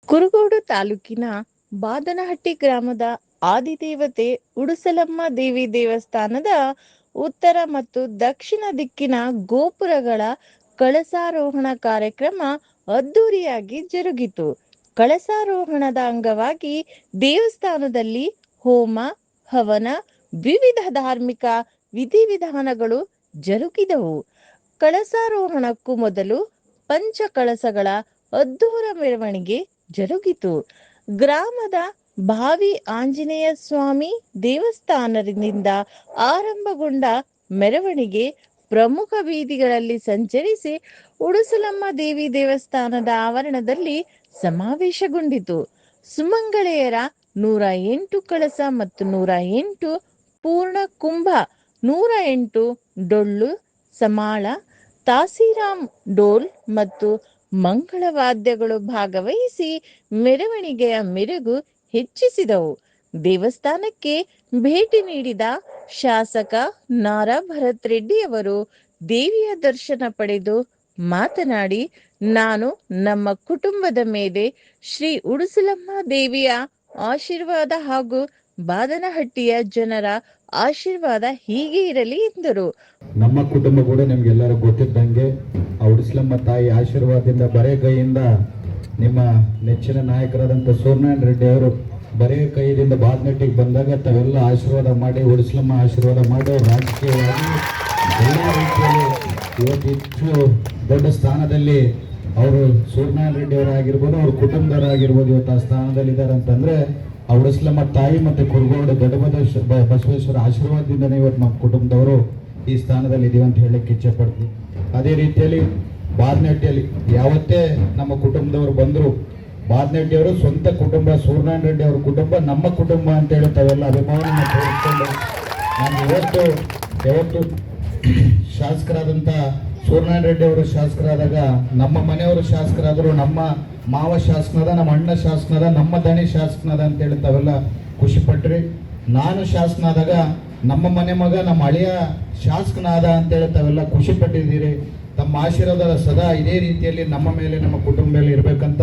ಕುರುಗೋಡು ತಾಲೂಕಿನ ಬಾದನಹಟ್ಟಿ ಗ್ರಾಮದ ಆದಿದೇವತೆ ಉಡುಸಲಮ್ಮ ದೇವಿ ದೇವಸ್ಥಾನದ ಉತ್ತರ ಮತ್ತು ದಕ್ಷಿಣ ದಿಕ್ಕಿನ ಗೋಪುರಗಳ ಕಳಸಾರೋಹಣ ಕಾರ್ಯಕ್ರಮ ಅದ್ದೂರಿಯಾಗಿ ಜರುಗಿತು. ಕಳಸಾರೋಹಣದ ಅಂಗವಾಗಿ ದೇವಸ್ಥಾನದಲ್ಲಿ ಹೋಮ, ಹವನ, ವಿವಿಧ ಧಾರ್ಮಿಕ ವಿಧಿವಿಧಾನಗಳು ಜರುಗಿದವು. ಕಳಸಾರೋಹಣಕ್ಕೂ ಮೊದಲು ಪಂಚ ಕಳಸಗಳ ಅದ್ದೂರ ಮೆರವಣಿಗೆ ಜರುಗಿತು. ಗ್ರಾಮದ ಭಾವಿ ಆಂಜನೇಯ ಸ್ವಾಮಿ ದೇವಸ್ಥಾನದಿಂದ ಆರಂಭಗೊಂಡ ಮೆರವಣಿಗೆ ಪ್ರಮುಖ ಬೀದಿಗಳಲ್ಲಿ ಸಂಚರಿಸಿ ಉಡುಸಲಮ್ಮ ದೇವಿ ದೇವಸ್ಥಾನದ ಆವರಣದಲ್ಲಿ ಸಮಾವೇಶಗೊಂಡಿತು. ಸುಮಂಗಳೆಯರ 108 ಕಳಸ ಮತ್ತು 108 ಪೂರ್ಣ ಕುಂಭ, 108 ಡೊಳ್ಳು, ಸಮಾಳ, ತಾಸಿರಾಮ್ ಡೋಲ್ ಮತ್ತು ಮಂಗಳವಾದ್ಯಗಳು ಭಾಗವಹಿಸಿ ಮೆರವಣಿಗೆಯ ಮೆರುಗು ಹೆಚ್ಚಿಸಿದವು. ದೇವಸ್ಥಾನಕ್ಕೆ ಭೇಟಿ ನೀಡಿದ ಶಾಸಕ ನಾರಾ ಭರತ್ ರೆಡ್ಡಿಯವರು ದೇವಿಯ ದರ್ಶನ ಪಡೆದು ಮಾತನಾಡಿ, ನಾನು ನಮ್ಮ ಕುಟುಂಬದ ಮೇಲೆ ಶ್ರೀ ಉಡುಸಲಮ್ಮ ದೇವಿಯ ಆಶೀರ್ವಾದ ಹಾಗೂ ಬಾದನಹಟ್ಟಿಯ ಜನರ ಆಶೀರ್ವಾದ ಹೀಗೆ ಇರಲಿ ಎಂದರು. ನಮ್ಮ ಕುಟುಂಬ ಕೂಡ ನಿಮ್ಗೆಲ್ಲರೂ ಗೊತ್ತಿದ್ದಂಗೆ ಆ ಉಡುಸಲಮ್ಮ ತಾಯಿ ಆಶೀರ್ವಾದದಿಂದ ಬರೆಗೈಯಿಂದ ನಿಮ್ಮ ನೆಚ್ಚಿನ ನಾಯಕರಾದಂಥ ಸೋಮನಾರಾಯಣ ರೆಡ್ಡಿ ಅವರು ಬರೆಯ ಕೈಯಿಂದ ಬಾದನಹಟ್ಟಿಗೆ ಬಂದಾಗ ತಾವೆಲ್ಲ ಆಶೀರ್ವಾದ ಮಾಡಿ ಉಡುಸಲಮ್ಮ ಆಶೀರ್ವಾದ ಮಾಡಿ ಅವರು ರಾಜಕೀಯವಾಗಿ ಎಲ್ಲ ರೀತಿಯಲ್ಲಿ ಇವತ್ತು ಇಷ್ಟು ದೊಡ್ಡ ಸ್ಥಾನದಲ್ಲಿ ಅವರು ಸೂರ್ಯನಾರಾಯಣ ರೆಡ್ಡಿ ಅವರಾಗಿರ್ಬೋದು, ಅವ್ರ ಕುಟುಂಬದವರಾಗಿರ್ಬೋದು ಇವತ್ತು ಆ ಸ್ಥಾನದಲ್ಲಿದ್ದಾರೆ ಅಂತಂದ್ರೆ ಆ ಉಡುಸಲಮ್ಮ ತಾಯಿ ಮತ್ತು ಕುರುಗೋಡು ಬಸವೇಶ್ವರ ಆಶೀರ್ವಾದದಿಂದನೇ ಇವತ್ತು ನಮ್ಮ ಕುಟುಂಬದವರು ಈ ಸ್ಥಾನದಲ್ಲಿ ಇದೀವಿ ಅಂತ ಹೇಳಲಿಕ್ಕೆ ಇಚ್ಛೆ ಪಡ್ತೀವಿ. ಅದೇ ರೀತಿಯಲ್ಲಿ ಬಾದನಹಟ್ಟಿಯಲ್ಲಿ ಯಾವತ್ತೇ ನಮ್ಮ ಕುಟುಂಬದವರು ಬಂದರು, ಬಾದನಹಟ್ಟಿಯವರು ಸ್ವಂತ ಕುಟುಂಬ, ಸೂರ್ಯನಾರಾಯಣ ರೆಡ್ಡಿ ಅವ್ರ ಕುಟುಂಬ ನಮ್ಮ ಕುಟುಂಬ ಅಂತ ಹೇಳಿ ತಾವೆಲ್ಲ ಅಭಿಮಾನ ತೋರಿಸ್ಕೊಂಡು ನಾನು ಯಾವತ್ತು ಶಾಸಕರಾದಂಥ ಸೂರ್ಯನಾರಾಯಣ ರೆಡ್ಡಿ ಅವರು ಶಾಸಕರಾದಾಗ ನಮ್ಮ ಮನೆಯವರು ಶಾಸಕರಾದರು, ನಮ್ಮ ಮಾವ ಶಾಸಕನದ, ನಮ್ಮ ಅಣ್ಣ ಶಾಸಕನದ, ನಮ್ಮ ದಣಿ ಶಾಸಕನದ ಅಂತೇಳಿ ತಾವೆಲ್ಲ ಖುಷಿ ಪಟ್ರಿ. ನಾನು ಶಾಸಕನಾದಾಗ ನಮ್ಮ ಮನೆ ಮಗ ನಮ್ಮ ಅಳಿಯ ಶಾಸಕನಾದ ಅಂತೇಳಿ ತಾವೆಲ್ಲ ಖುಷಿ ಪಟ್ಟಿದ್ದೀರಿ. ತಮ್ಮ ಆಶೀರ್ವಾದ ಸದಾ ಇದೇ ರೀತಿಯಲ್ಲಿ ನಮ್ಮ ಮೇಲೆ, ನಮ್ಮ ಕುಟುಂಬ ಮೇಲೆ ಇರಬೇಕಂತ,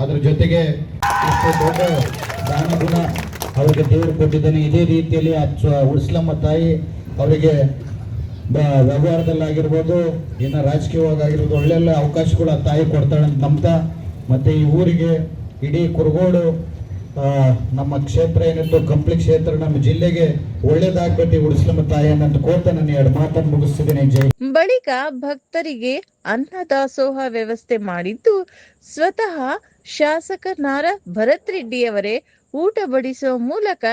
ಅದ್ರ ಜೊತೆಗೆ ಇಷ್ಟು ದೊಡ್ಡ ದಾನ ಗುಣ ಅವರಿಗೆ ದೇವರು ಕೊಟ್ಟಿದ್ದಾನೆ. ಇದೇ ರೀತಿಯಲ್ಲಿ ಉಡುಸಲಮ್ಮ ತಾಯಿ ಅವರಿಗೆ ವ್ಯವಹಾರದಲ್ಲಾಗಿರ್ಬೋದು, ಇನ್ನು ರಾಜಕೀಯವಾಗಿರ್ಬೋದು ಒಳ್ಳೆಲ್ಲ ಅವಕಾಶಗಳು ಆ ತಾಯಿ ಕೊಡ್ತಾಳೆ ಅಂತ ನಂಬ್ತಾ, ಮತ್ತು ಈ ಊರಿಗೆ ಇಡೀ ಕುರುಗೋಡು ನಮ್ಮ ಕ್ಷೇತ್ರ ಏನಿತ್ತು ಕಂಪ್ಲಿ ಕ್ಷೇತ್ರ ನಮ್ಮ ಜಿಲ್ಲೆಗೆ ಒಳ್ಳೇದಾಗ್ಬೇಕು ಉಡುಸಲಮ್ಮ ತಾಯಿಯನ್ನ ಕೋರ್ತ ನಾನು 2 ಮಾತನ್ನು ಮುಗಿಸ್ತಿದ್ದೇನೆ. ಜೈ. ಬಳಿಕ ಭಕ್ತರಿಗೆ ಅನ್ನದಾಸೋಹ ವ್ಯವಸ್ಥೆ ಮಾಡಿದ್ದು ಸ್ವತಃ ಶಾಸಕ ನಾರಾ ಭರತ್ ರೆಡ್ಡಿಯವರೇ ಊಟ ಬಡಿಸುವ ಮೂಲಕ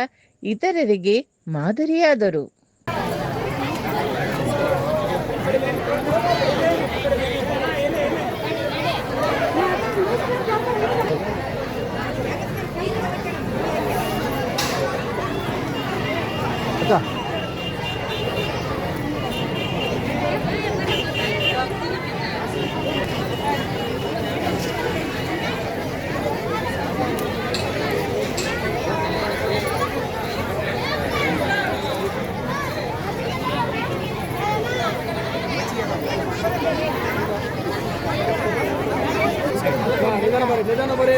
ಇತರರಿಗೆ ಮಾದರಿಯಾದರು. ನಿಧಾನ ಬರ್ರಿ